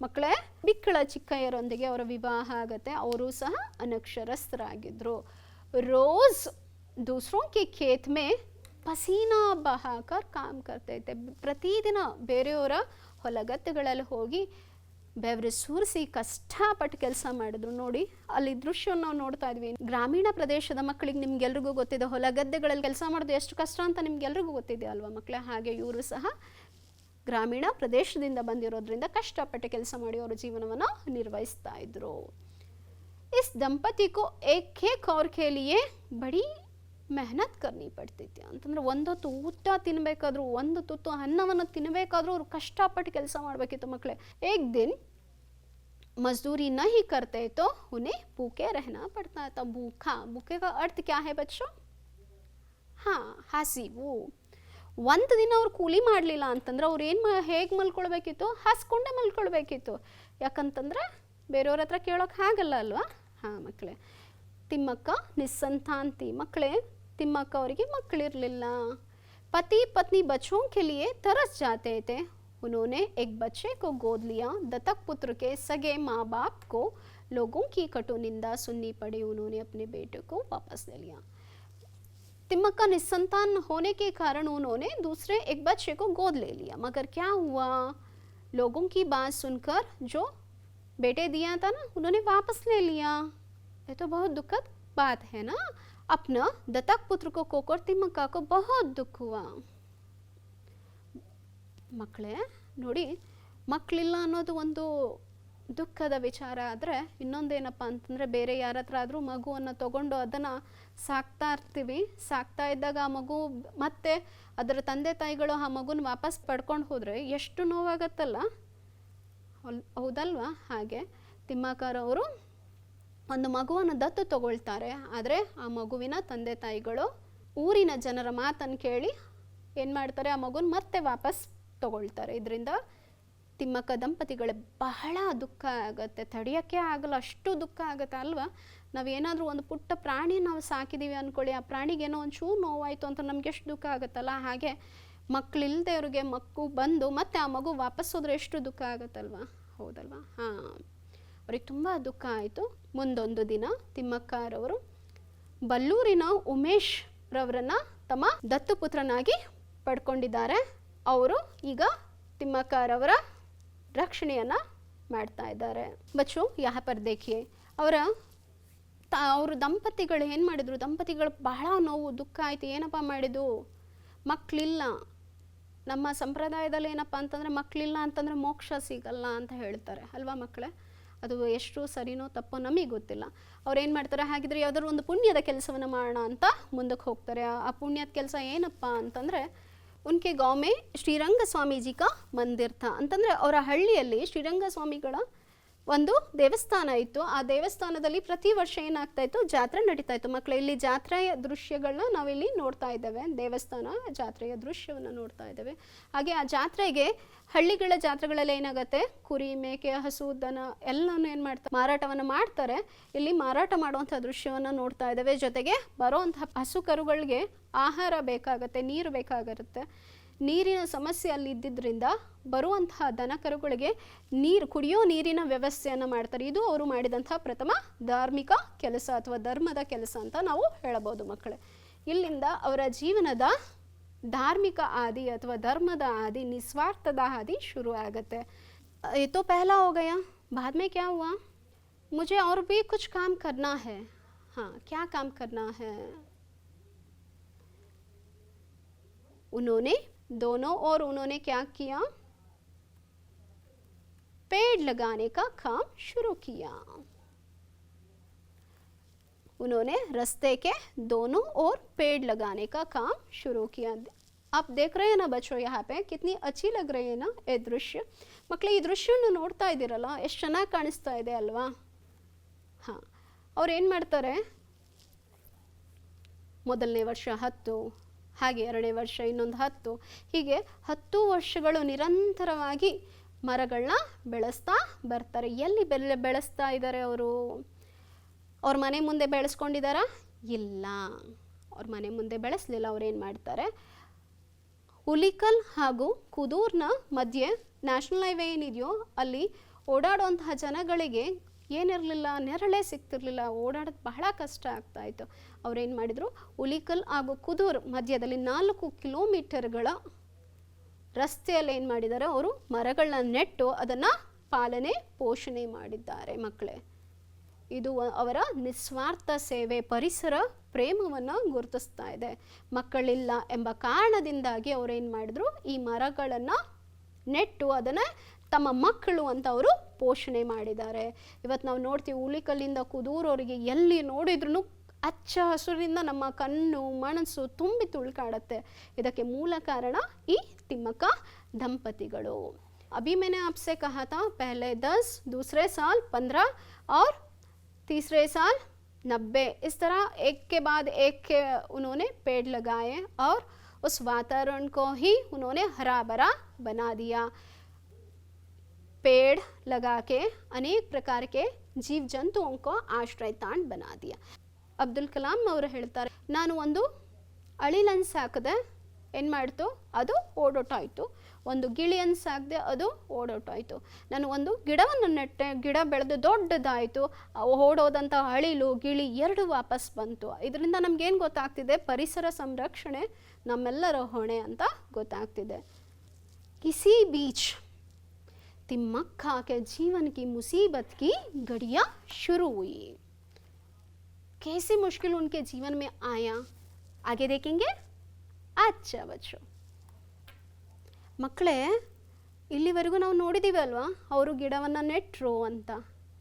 ಮಕ್ಕಳೇ, ಬಿಕ್ಕಳ ಚಿಕ್ಕಯ್ಯರೊಂದಿಗೆ ಅವರ ವಿವಾಹ ಆಗತ್ತೆ. ಅವರು ಸಹ ಅನಕ್ಷರಸ್ಥರಾಗಿದ್ರು. ರೋಜ್ ದೂಸರೋं के खेत में ಪಸೀನಾ ಬಹಾಕರ್ ಕಾಮ್ ಕರ್ತೈತೆ. ಪ್ರತಿದಿನ ಬೇರೆಯವರ ಹೊಲಗದ್ದೆಗಳಲ್ಲಿ ಹೋಗಿ ಬೆವರು ಸುರಿಸಿ ಕಷ್ಟಪಟ್ಟು ಕೆಲಸ ಮಾಡಿದ್ರು. ನೋಡಿ ಅಲ್ಲಿ ದೃಶ್ಯವನ್ನು ನಾವು ನೋಡ್ತಾ ಇದ್ವಿ. ಗ್ರಾಮೀಣ ಪ್ರದೇಶದ ಮಕ್ಕಳಿಗೆ ನಿಮ್ಗೆಲ್ರಿಗೂ ಗೊತ್ತಿದೆ, ಹೊಲಗದ್ದೆಗಳಲ್ಲಿ ಕೆಲಸ ಮಾಡೋದು ಎಷ್ಟು ಕಷ್ಟ ಅಂತ ನಿಮ್ಗೆಲ್ರಿಗೂ ಗೊತ್ತಿದೆ ಅಲ್ವಾ ಮಕ್ಕಳೇ? ಹಾಗೆ ಇವರು ಸಹ ಗ್ರಾಮೀಣ ಪ್ರದೇಶದಿಂದ ಬಂದಿರೋದ್ರಿಂದ ಕಷ್ಟಪಟ್ಟು ಕೆಲಸ ಮಾಡಿ ಅವರ ಜೀವನವನ್ನು ನಿರ್ವಹಿಸ್ತಾ ಇದ್ರು. इस दंपति को एक और के लिए बड़ी ಮೆಹನತ್ ಕರ್ನಿ ಪಡ್ತೈತಿ ಅಂತಂದ್ರೆ ಒಂದೊತ್ತು ಊಟ ತಿನ್ಬೇಕಾದ್ರೂ, ಒಂದು ತುತ್ತು ಅನ್ನವನ್ನು ತಿನ್ನಬೇಕಾದ್ರೂ ಅವ್ರು ಕಷ್ಟಪಟ್ಟು ಕೆಲಸ ಮಾಡಬೇಕಿತ್ತು ಮಕ್ಕಳೇ. ಏಕ್ ದಿನ್ मजदूरी नहीं करते तो उन्हें भूखे रहना पड़ता था. भूखे का अर्थ क्या है बच्चों? ಹಸಿವು. ಒಂದು ದಿನ ಅವ್ರು ಕೂಲಿ ಮಾಡಲಿಲ್ಲ ಅಂತಂದ್ರೆ ಅವ್ರು ಹೇಗೆ ಮಲ್ಕೊಳ್ಬೇಕಿತ್ತು? ಹಸ್ಕೊಂಡೇ ಮಲ್ಕೊಳ್ಬೇಕಿತ್ತು. ಯಾಕಂತಂದ್ರೆ ಬೇರೆಯವ್ರ ಹತ್ರ ಕೇಳೋಕೆ ಆಗಲ್ಲ ಅಲ್ವಾ? ಮಕ್ಕಳೇ, ತಿಮ್ಮಕ್ಕ ನಿಸ್ಸಂತಾಂತಿ. ಮಕ್ಕಳೇ, ತಿಮ್ಮಕ್ಕ ಅವರಿಗೆ ಮಕ್ಕಳಿರಲಿಲ್ಲ. पति पत्नी बच्चों के लिए तरस जाते थे. उन्होंने एक बच्चे को गोद लिया. दत्तक पुत्र के सगे माँ बाप को लोगों की कटु निंदा सुननी पड़ी. उन्होंने अपने बेटे को वापस ले लिया. तिम्मक्का निस्संतान होने के कारण उन्होंने दूसरे एक बच्चे को गोद ले लिया. मगर क्या हुआ? लोगों की बात सुनकर जो बेटे दिया था ना, उन्होंने वापस ले लिया. ये तो बहुत दुखद बात है ना. अपना दत्तक पुत्र को खोकर तिम्मक्का को बहुत दुख हुआ. ಮಕ್ಕಳೇ ನೋಡಿ, ಮಕ್ಕಳಿಲ್ಲ ಅನ್ನೋದು ಒಂದು ದುಃಖದ ವಿಚಾರ. ಆದರೆ ಇನ್ನೊಂದೇನಪ್ಪ ಅಂತಂದರೆ, ಬೇರೆ ಯಾರ ಹತ್ರ ಆದರೂ ಮಗುವನ್ನು ತಗೊಂಡು ಅದನ್ನು ಸಾಕ್ತಾ ಇರ್ತೀವಿ. ಸಾಕ್ತಾ ಇದ್ದಾಗ ಆ ಮಗು ಮತ್ತೆ ಅದರ ತಂದೆ ತಾಯಿಗಳು ಆ ಮಗುನ ವಾಪಸ್ ಪಡ್ಕೊಂಡು ಹೋದರೆ ಎಷ್ಟು ನೋವಾಗತ್ತಲ್ಲ, ಹೌದಲ್ವಾ? ಹಾಗೆ ತಿಮ್ಮಕ್ಕರವರು ಒಂದು ಮಗುವನ್ನು ದತ್ತು ತಗೊಳ್ತಾರೆ. ಆದರೆ ಆ ಮಗುವಿನ ತಂದೆ ತಾಯಿಗಳು ಊರಿನ ಜನರ ಮಾತನ್ನು ಕೇಳಿ ಏನು ಮಾಡ್ತಾರೆ, ಆ ಮಗುನ ಮತ್ತೆ ವಾಪಸ್ ತಗೊಳ್ತಾರೆ. ಇದರಿಂದ ತಿಮ್ಮಕ್ಕ ದಂಪತಿಗಳಿಗೆ ಬಹಳ ದುಃಖ ಆಗುತ್ತೆ. ತಡೆಯೋಕ್ಕೆ ಆಗಲ್ಲ, ಅಷ್ಟು ದುಃಖ ಆಗುತ್ತೆ ಅಲ್ವಾ? ನಾವೇನಾದರೂ ಒಂದು ಪುಟ್ಟ ಪ್ರಾಣಿ ನಾವು ಸಾಕಿದ್ದೀವಿ ಅಂದ್ಕೊಳ್ಳಿ, ಆ ಪ್ರಾಣಿಗೇನೋ ಒಂಚೂರು ನೋವಾಯಿತು ಅಂತ ನಮ್ಗೆ ಎಷ್ಟು ದುಃಖ ಆಗುತ್ತಲ್ಲ. ಹಾಗೆ ಮಕ್ಕಳಿಲ್ಲದೆ ಅವ್ರಿಗೆ ಮಗು ಬಂದು ಮತ್ತೆ ಆ ಮಗು ವಾಪಸ್ ಹೋದ್ರೆ ಎಷ್ಟು ದುಃಖ ಆಗುತ್ತಲ್ವಾ? ಹೌದಲ್ವಾ? ಅವ್ರಿಗೆ ತುಂಬ ದುಃಖ ಆಯಿತು. ಮುಂದೊಂದು ದಿನ ತಿಮ್ಮಕ್ಕರವರು ಬಲ್ಲೂರಿನ ಉಮೇಶ್ ರವರನ್ನು ತಮ್ಮ ದತ್ತುಪುತ್ರನಾಗಿ ಪಡ್ಕೊಂಡಿದ್ದಾರೆ. ಅವರು ಈಗ ತಿಮ್ಮಕ್ಕರವರ ರಕ್ಷಣೆಯನ್ನು ಮಾಡ್ತಾ ಇದ್ದಾರೆ. ಬಚ್ಚು ಯಹ ಪರ್ ದೇಖಿಯೇ, ಅವರು ದಂಪತಿಗಳು ಏನು ಮಾಡಿದ್ರು? ದಂಪತಿಗಳು ಬಹಳ ನೋವು ದುಃಖ ಆಯಿತು. ಏನಪ್ಪ ಮಾಡಿದ್ದು? ಮಕ್ಕಳಿಲ್ಲ. ನಮ್ಮ ಸಂಪ್ರದಾಯದಲ್ಲಿ ಏನಪ್ಪ ಅಂತಂದರೆ, ಮಕ್ಕಳಿಲ್ಲ ಅಂತಂದರೆ ಮೋಕ್ಷ ಸಿಗಲ್ಲ ಅಂತ ಹೇಳ್ತಾರೆ ಅಲ್ವಾ ಮಕ್ಕಳೇ? ಅದು ಎಷ್ಟು ಸರಿನೋ ತಪ್ಪೋ ನಮಗೆ ಗೊತ್ತಿಲ್ಲ. ಅವ್ರು ಏನು ಮಾಡ್ತಾರೆ, ಹಾಗಿದ್ರೆ ಯಾವುದಾದ್ರು ಒಂದು ಪುಣ್ಯದ ಕೆಲಸವನ್ನು ಮಾಡೋಣ ಅಂತ ಮುಂದಕ್ಕೆ ಹೋಗ್ತಾರೆ. ಆ ಪುಣ್ಯದ ಕೆಲಸ ಏನಪ್ಪ ಅಂತಂದರೆ, ಉನ್ಕೆ ಗಾಂವ್ ಮೇ ಶ್ರೀರಂಗ ಸ್ವಾಮೀಜಿ ಕಾ ಮಂದಿರ್ ಥಾ. ಅಂತಂದರೆ ಅವರ ಹಳ್ಳಿಯಲ್ಲಿ ಶ್ರೀರಂಗ ಸ್ವಾಮಿಗಳ ಒಂದು ದೇವಸ್ಥಾನ ಇತ್ತು. ಆ ದೇವಸ್ಥಾನದಲ್ಲಿ ಪ್ರತಿ ವರ್ಷ ಏನಾಗ್ತಾ ಇತ್ತು, ಜಾತ್ರೆ ನಡೀತಾ ಇತ್ತು. ಮಕ್ಕಳು, ಇಲ್ಲಿ ಜಾತ್ರೆಯ ದೃಶ್ಯಗಳನ್ನ ನಾವಿಲ್ಲಿ ನೋಡ್ತಾ ಇದ್ದೇವೆ. ದೇವಸ್ಥಾನ ಜಾತ್ರೆಯ ದೃಶ್ಯವನ್ನು ನೋಡ್ತಾ ಇದ್ದೇವೆ. ಹಾಗೆ ಆ ಜಾತ್ರೆಗೆ, ಹಳ್ಳಿಗಳ ಜಾತ್ರೆಗಳಲ್ಲಿ ಏನಾಗುತ್ತೆ, ಕುರಿ, ಮೇಕೆ, ಹಸು, ದನ ಎಲ್ಲನೂ ಏನು ಮಾಡ್ತಾರೆ, ಮಾರಾಟವನ್ನು ಮಾಡ್ತಾರೆ. ಇಲ್ಲಿ ಮಾರಾಟ ಮಾಡುವಂಥ ದೃಶ್ಯವನ್ನು ನೋಡ್ತಾ ಇದ್ದೇವೆ. ಜೊತೆಗೆ ಬರುವಂಥ ಹಸು ಕರುಗಳಿಗೆ ಆಹಾರ ಬೇಕಾಗುತ್ತೆ, ನೀರು ಬೇಕಾಗಿರುತ್ತೆ. ನೀರಿನ ಸಮಸ್ಯೆ ಅಲ್ಲಿ ಇದ್ದಿದ್ದರಿಂದ ಬರುವಂತಹ ದನ ಕರುಗಳಿಗೆ ಕುಡಿಯೋ ನೀರಿನ ವ್ಯವಸ್ಥೆಯನ್ನು ಮಾಡ್ತಾರೆ. ಇದು ಅವರು ಮಾಡಿದಂತಹ ಪ್ರಥಮ ಧಾರ್ಮಿಕ ಕೆಲಸ ಅಥವಾ ಧರ್ಮದ ಕೆಲಸ ಅಂತ ನಾವು ಹೇಳಬಹುದು ಮಕ್ಕಳೇ. ಇಲ್ಲಿಂದ ಅವರ ಜೀವನದ ಧಾರ್ಮಿಕ ಆದಿ ಅಥವಾ ಧರ್ಮದ ಆದಿ, ನಿಸ್ವಾರ್ಥದ ಆದಿ ಶುರು ಆಗುತ್ತೆ. ये तो पहला हो गया, बाद में क्या हुआ? मुझे और भी कुछ काम करना है. क्या काम करना है? उन्होंने दोनों ओर उन्होंने क्या किया, पेड़ लगाने का काम शुरू किया। उन्होंने रास्ते के दोनों ओर पेड़ लगाने का काम शुरू किया। आप देख रहे हैं ना बच्चों, यहाँ पे कितनी अच्छी लग रही है ना ये दृश्य। ಮಕ್ಕಳು ಈ ದೃಶ್ಯವನ್ನು ನೋಡ್ತಾ ಇದ್ದೀರಲ್ಲ, ಎಷ್ಟು ಚೆನ್ನಾಗಿ ಕಾಣಿಸ್ತಾ ಇದೆ ಅಲ್ವಾ? ಹಾಂ, ಅವ್ರು ಏನು ಮಾಡ್ತಾರೆ, ಮೊದಲನೇ ವರ್ಷ 10, ಹಾಗೆ ಎರಡನೇ ವರ್ಷ ಇನ್ನೊಂದು 10, ಹೀಗೆ 10 ವರ್ಷಗಳು ನಿರಂತರವಾಗಿ ಮರಗಳನ್ನ ಬೆಳೆಸ್ತಾ ಬರ್ತಾರೆ. ಎಲ್ಲಿ ಬೆಳೆಸ್ತಾ ಇದ್ದಾರೆ ಅವರು? ಅವ್ರ ಮನೆ ಮುಂದೆ ಬೆಳೆಸ್ಕೊಂಡಿದ್ದಾರಾ? ಇಲ್ಲ, ಅವ್ರ ಮನೆ ಮುಂದೆ ಬೆಳೆಸಲಿಲ್ಲ. ಅವ್ರು ಏನು ಮಾಡ್ತಾರೆ, ಹುಲಿಕಲ್ ಹಾಗೂ ಕುದೂರ್ನ ಮಧ್ಯೆ ನ್ಯಾಷನಲ್ ಹೈವೇ ಏನಿದೆಯೋ ಅಲ್ಲಿ ಓಡಾಡುವಂತಹ ಜನಗಳಿಗೆ ಏನಿರಲಿಲ್ಲ, ನೆರಳೇ ಸಿಗ್ತಿರ್ಲಿಲ್ಲ, ಓಡಾಡೋದು ಬಹಳ ಕಷ್ಟ ಆಗ್ತಾಯಿತ್ತು. ಅವ್ರೇನು ಮಾಡಿದರು, ಹುಲಿಕಲ್ ಹಾಗೂ ಕುದೂರ್ ಮಧ್ಯದಲ್ಲಿ 4 ಕಿಲೋಮೀಟರ್ಗಳ ರಸ್ತೆಯಲ್ಲಿ ಏನು ಮಾಡಿದ್ದಾರೆ, ಅವರು ಮರಗಳನ್ನ ನೆಟ್ಟು ಅದನ್ನು ಪಾಲನೆ ಪೋಷಣೆ ಮಾಡಿದ್ದಾರೆ. ಮಕ್ಕಳೇ, ಇದು ಅವರ ನಿಸ್ವಾರ್ಥ ಸೇವೆ, ಪರಿಸರ ಪ್ರೇಮವನ್ನು ಗುರುತಿಸ್ತಾ ಇದೆ. ಮಕ್ಕಳಿಲ್ಲ ಎಂಬ ಕಾರಣದಿಂದಾಗಿ ಅವರೇನು ಮಾಡಿದ್ರು, ಈ ಮರಗಳನ್ನು ನೆಟ್ಟು ಅದನ್ನು ತಮ್ಮ ಮಕ್ಕಳು ಅಂತ ಅವರು ಪೋಷಣೆ ಮಾಡಿದ್ದಾರೆ. ಇವತ್ತು ನಾವು ನೋಡ್ತೀವಿ, ಹುಲಿಕಲ್ಲಿಂದ ಕುದೂರವರಿಗೆ ಎಲ್ಲಿ ನೋಡಿದ್ರೂ ಹಚ್ಚ ಹಸುರಿನಿಂದ ನಮ್ಮ ಕಣ್ಣು ಮನಸ್ಸು ತುಂಬಿ ತುಳ್ಕಾಡತ್ತೆ. ಇದಕ್ಕೆ ಮೂಲ ಕಾರಣ ಈ ತಿಮ್ಮಕ್ಕ ದಂಪತಿಗಳು. अभी मैंने आपसे कहा था पहले 10, दूसरे साल 15 और तीसरे साल 90, इस तरह एक के बाद एक के उन्होंने पेड़ लगाए और उस वातावरण को ही उन्होंने हरा भरा बना दिया। पेड़ लगा के अनेक प्रकार के जीव जंतुओं को आश्रय ताण बना दिया। ಅಬ್ದುಲ್ ಕಲಾಂ ಅವರು ಹೇಳ್ತಾರೆ, ನಾನು ಒಂದು ಅಳಿಲನ್ನು ಸಾಕಿದೆ, ಏನು ಮಾಡ್ತು, ಅದು ಓಡೋಟಾಯಿತು. ಒಂದು ಗಿಳಿಯನ್ನು ಸಾಕಿದೆ, ಅದು ಓಡೋಟಾಯಿತು. ನಾನು ಒಂದು ಗಿಡವನ್ನು ನೆಟ್ಟೆ, ಗಿಡ ಬೆಳೆದು ದೊಡ್ಡದಾಯಿತು, ಓಡೋದಂಥ ಅಳಿಲು ಗಿಳಿ 2 ವಾಪಸ್ ಬಂತು. ಇದರಿಂದ ನಮಗೇನು ಗೊತ್ತಾಗ್ತಿದೆ, ಪರಿಸರ ಸಂರಕ್ಷಣೆ ನಮ್ಮೆಲ್ಲರ ಹೊಣೆ ಅಂತ ಗೊತ್ತಾಗ್ತಿದೆ. किसी बीच तिम्मक्का के जीवन की मुसीबत की घड़ियाँ शुरू हुई। कैसी मुश्किल उनके जीवन में आया, आगे देखेंगे। अच्छा बच्चों, ಮಕ್ಕಳೇ, ಇಲ್ಲಿವರೆಗೂ ನಾವು ನೋಡಿದ್ದೀವಿ ಅಲ್ವಾ, ಅವರು ಗಿಡವನ್ನು ನೆಟ್ಟರು ಅಂತ.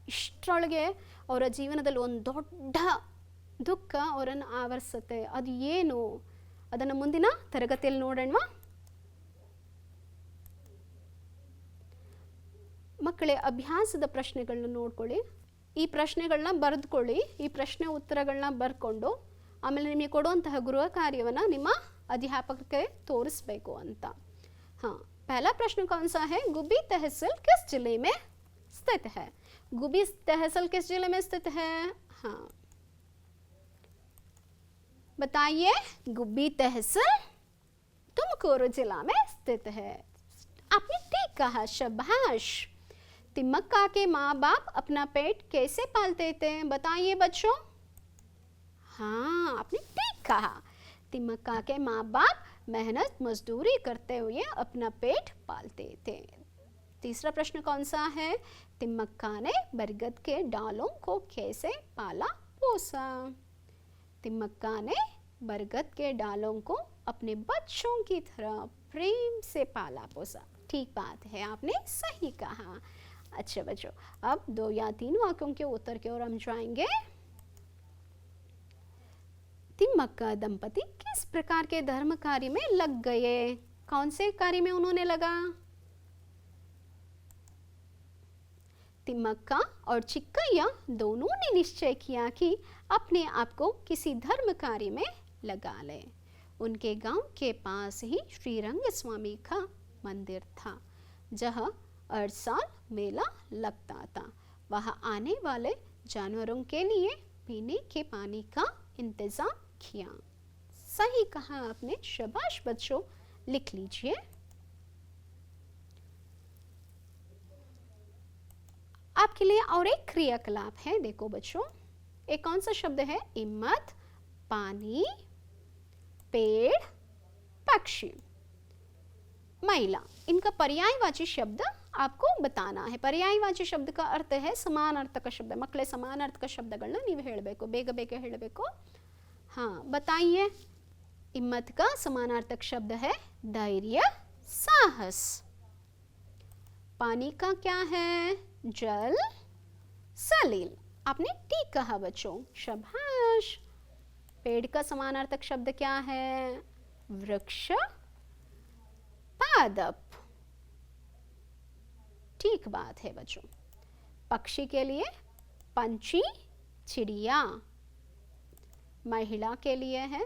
ಇಷ್ಟರೊಳಗೆ ಅವರ ಜೀವನದಲ್ಲಿ ಒಂದು ದೊಡ್ಡ ದುಃಖ ಅವರನ್ನು ಆವರಿಸುತ್ತೆ. ಅದು ಏನು, ಅದನ್ನು ಮುಂದಿನ ತರಗತಿಯಲ್ಲಿ ನೋಡೋಣವಾ? ಮಕ್ಕಳೇ, ಅಭ್ಯಾಸದ ಪ್ರಶ್ನೆಗಳನ್ನ ನೋಡ್ಕೊಳ್ಳಿ. ಈ ಪ್ರಶ್ನೆಗಳನ್ನ ಬರೆದುಕೊಳ್ಳಿ. ಈ ಪ್ರಶ್ನೆ ಉತ್ತರಗಳನ್ನ ಬರ್ಕೊಂಡು ಆಮೇಲೆ ನಿಮಗೆ ಕೊಡುವಂತಹ ಗೃಹ ಕಾರ್ಯವನ್ನು ನಿಮ್ಮ ಅಧ್ಯಾಪಕರಿಗೆ ತೋರಿಸ್ಬೇಕು ಅಂತ. हाँ, पहला प्रश्न कौन सा है, गुब्बी तहसील किस जिले में स्थित है? गुब्बी तहसील किस जिले में स्थित है? हाँ, बताइए। गुब्बी तहसील तुमकुरू जिला में स्थित है। आपने ठीक कहा, शाबाश। तिम्मक्का के माँ बाप अपना पेट कैसे पालते थे, बताइए बच्चों। हाँ, आपने ठीक कहा, तिम्मक्का के माँ बाप मेहनत मजदूरी करते हुए अपना पेट पालते थे। तीसरा प्रश्न कौन सा है, तिम्मक्का ने बरगद के डालों को कैसे पाला पोसा? तिम्मक्का ने बरगद के डालों को अपने बच्चों की तरह प्रेम से पाला पोसा। ठीक बात है, आपने सही कहा। अच्छा बच्चों, अब 2 या 3 वाक्यों के उत्तर की ओर हम जाएंगे। तिम्मक्का दंपति किस प्रकार के धर्म कार्य में लग गए? कौन से कार्य में उन्होंने लगा? तिम्मक्का और चिक्कैया दोनों ने निश्चय किया कि अपने आप को किसी धर्म कार्य में लगा ले। उनके गांव के पास ही श्री रंग स्वामी का मंदिर था, जहाँ हर साल मेला लगता था। वहाँ आने वाले जानवरों के लिए पीने के पानी का इंतजाम किया। सही कहा आपने, शाबाश बच्चों, लिख लीजिए। आपके लिए और एक क्रियाकलाप है, देखो बच्चों। एक कौन सा शब्द है, हिम्मत, पानी, पेड़, पक्षी, महिला। इनका पर्यायवाची शब्द आपको बताना है. पर्यायवाची ಶಬ್ದ का अर्थ है ಸಮಾನಾರ್ಥಕ ಶಬ್ದ. ಮಕ್ಕಳೇ ಸಮಾನಾರ್ಥಕ ಶಬ್ದಗಳನ್ನ ನೀವು ಹೇಳಬೇಕು, ಬೇಗ ಬೇಗ ಹೇಳಬೇಕು. हाँ बताइए. हिम्मत का समानार्थक शब्द है धैर्य, साहस। पानी का क्या है? जल, सलील। आपने ठीक कहा बच्चों, शाबाश। पेड़ का समानार्थक शब्द क्या है? वृक्ष, पादप। ठीक बात है बच्चों। पक्षी के लिए पंछी, चिड़िया। महिला के लिए है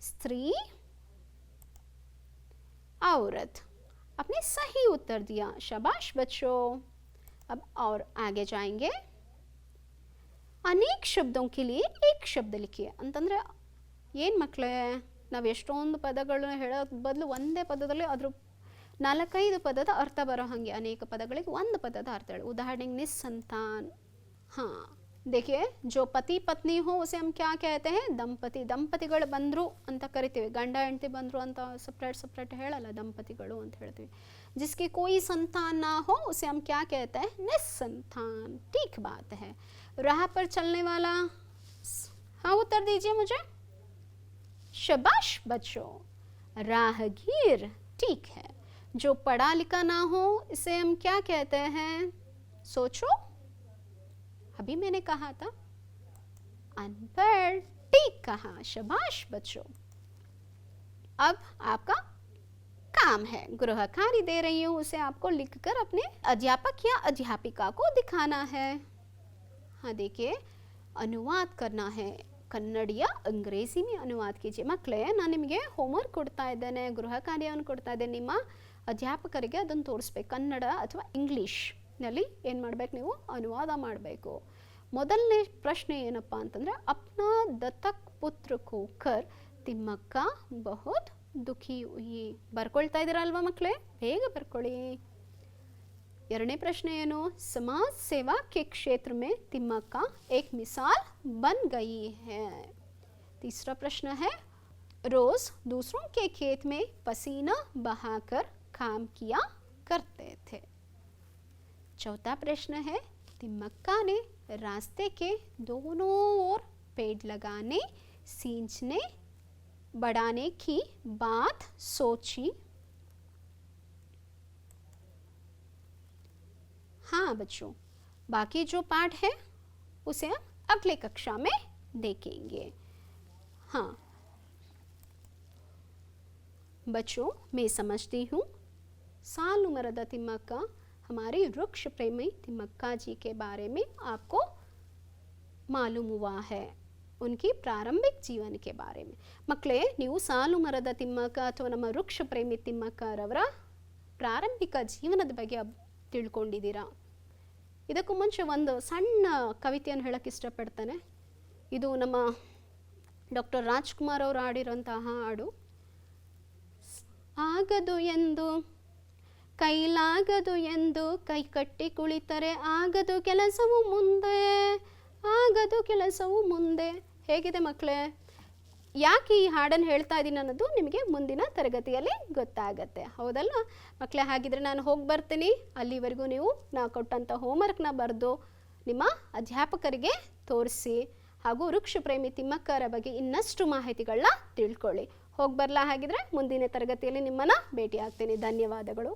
स्त्री, औरत। आपने सही उत्तर दिया, शाबाश बच्चों। अब और आगे जाएंगे। अनेक शब्दों के लिए एक शब्द लिखिए ಅಂತಂದ್ರೆ ಏನು ಮಕ್ಕಳೇ, ನಾವು ಎಷ್ಟೊಂದು ಪದಗಳನ್ನು ಹೇಳೋದು ಬದಲು ಒಂದೇ ಪದದಲ್ಲಿ ಅದ್ರ 4-5 ಪದದ ಅರ್ಥ ಬರೋ ಹಾಗೆ ಅನೇಕ ಪದಗಳಿಗೆ ಒಂದು ಪದದ ಅರ್ಥ ಹೇಳಿ. ಉದಾಹರಣೆಗೆ निसंतान। हाँ देखिए, जो पति पत्नी हो उसे हम क्या कहते हैं? ದಂಪತಿ. ದಂಪತಿಗಳು ಬಂದ್ರು ಅಂತ ಕರಿತೀವಿ, ಗಂಡ ಹೆಂಡತಿ ಬಂದ್ರು ಅಂತ ಸಪ್ರೇಟ್ ಹೇಳಲ್ಲ, ದಂಪತಿಗಳು ಅಂತ ಹೇಳ್ತೀವಿ. जिसकी कोई संतान ना हो उसे हम क्या कहते हैं? निसंतान। ठीक बात है। राह पर चलने वाला, हाँ उत्तर दीजिए मुझे। शाबाश बच्चों, राहगीर। ठीक है। जो पढ़ा लिखा ना हो इसे हम क्या कहते हैं? सोचो, अभी मैंने कहा था अनपढ़। ठीक कहा, शाबाश बच्चों। अब आपका काम है, गृह कार्य दे रही हूँ, उसे आपको लिखकर अपने अध्यापक या अध्यापिका को दिखाना है। हाँ देखिए, अनुवाद करना है, ಕನ್ನಡ या अंग्रेजी में अनुवाद कीजिए. ಮಕ್ಕಳೇ, ನಾನು ನಿಮಗೆ ಹೋಮ್ವರ್ಕ್ ಕೊಡ್ತಾ ಇದ್ದೇನೆ, ಗೃಹ ಕಾರ್ಯವನ್ನು ಕೊಡ್ತಾ ಇದ್ದೇನೆ. ನಿಮ್ಮ ಅಧ್ಯಾಪಕರಿಗೆ ಅದನ್ನು ತೋರಿಸ್ಬೇಕು. ಕನ್ನಡ ಅಥವಾ ಇಂಗ್ಲೀಷ್ನಲ್ಲಿ ಏನು ಮಾಡಬೇಕು? ನೀವು ಅನುವಾದ ಮಾಡಬೇಕು. ಮೊದಲನೇ ಪ್ರಶ್ನೆ ಏನಪ್ಪ ಅಂತಂದರೆ, ಅಪ್ನಾ ದತ್ತಕ್ ಪುತ್ರ ಕೋ ಕರ್ ತಿಮ್ಮಕ್ಕ ಬಹುತ್ ದುಃಖಿ ಹುಯಿ. ಬರ್ಕೊಳ್ತಾ ಇದ್ದೀರಾ ಅಲ್ವಾ ಮಕ್ಕಳೇ? ಬೇಗ ಬರ್ಕೊಳ್ಳಿ. ಎರಡನೇ ಪ್ರಶ್ನೆ ಏನು? समाज सेवा के क्षेत्र में तिम्मक्का एक मिसाल बन गई है. तीसरा प्रश्न है, रोज दूसरों के खेत में पसीना बहाकर काम किया करते थे. चौथा प्रश्न है, तिम्मक्का ने रास्ते के दोनों ओर पेड़ लगाने, सींचने, बढ़ाने की बात सोची. हाँ बच्चों, बाकी जो पाठ है उसे हम अगले कक्षा में देखेंगे. हाँ बच्चों, मैं समझती हूँ सालु मರದ तिम्मक्का, हमारी वृक्ष प्रेमी तिम्मक्का जी के बारे में आपको मालूम हुआ है, उनकी प्रारंभिक जीवन के बारे में. ಮಕ್ಕಳೇ, ನೀವು ಸಾಲು ಮರದ ತಿಮ್ಮಕ್ಕ ಅಥವಾ ನಮ್ಮ ವೃಕ್ಷ ಪ್ರೇಮಿ ತಿಮ್ಮಕ್ಕರವರ ಪ್ರಾರಂಭಿಕ ಜೀವನದ ಬಗ್ಗೆ ತಿಳ್ಕೊಂಡಿದ್ದೀರಾ? ಇದಕ್ಕೂ ಮುಂಚೆ ಒಂದು ಸಣ್ಣ ಕವಿತೆಯನ್ನು ಹೇಳಕ್ಕೆ ಇಷ್ಟಪಡ್ತಾನೆ. ಇದು ನಮ್ಮ ಡಾಕ್ಟರ್ ರಾಜ್ಕುಮಾರ್ ಅವರು ಹಾಡಿರೋಂತಹ ಹಾಡು. ಆಗದು ಎಂದು ಕೈಲಾಗದು ಎಂದು ಕೈ ಕಟ್ಟಿ ಕುಳಿತರೆ ಆಗದು ಕೆಲಸವು ಮುಂದೆ, ಆಗದು ಕೆಲಸವು ಮುಂದೆ. ಹೇಗಿದೆ ಮಕ್ಕಳೇ? ಯಾಕೆ ಈ ಹಾಡನ್ನು ಹೇಳ್ತಾ ಇದ್ದೀನಿ ಅನ್ನೋದು ನಿಮಗೆ ಮುಂದಿನ ತರಗತಿಯಲ್ಲಿ ಗೊತ್ತಾಗತ್ತೆ, ಹೌದಲ್ಲ ಮಕ್ಕಳೇ? ಹಾಗಿದ್ರೆ ನಾನು ಹೋಗಿ ಬರ್ತೀನಿ. ಅಲ್ಲಿವರೆಗೂ ನೀವು ನಾ ಕೊಟ್ಟಂಥ ಹೋಮ್ವರ್ಕ್ನ ಬರೆದು ನಿಮ್ಮ ಅಧ್ಯಾಪಕರಿಗೆ ತೋರಿಸಿ, ಹಾಗೂ ವೃಕ್ಷ ಪ್ರೇಮಿ ತಿಮ್ಮಕ್ಕರ ಬಗ್ಗೆ ಇನ್ನಷ್ಟು ಮಾಹಿತಿಗಳನ್ನ ತಿಳ್ಕೊಳ್ಳಿ. ಹೋಗಿ ಬರಲಾ? ಹಾಗಿದ್ರೆ ಮುಂದಿನ ತರಗತಿಯಲ್ಲಿ ನಿಮ್ಮನ್ನು ಭೇಟಿ ಆಗ್ತೀನಿ. ಧನ್ಯವಾದಗಳು.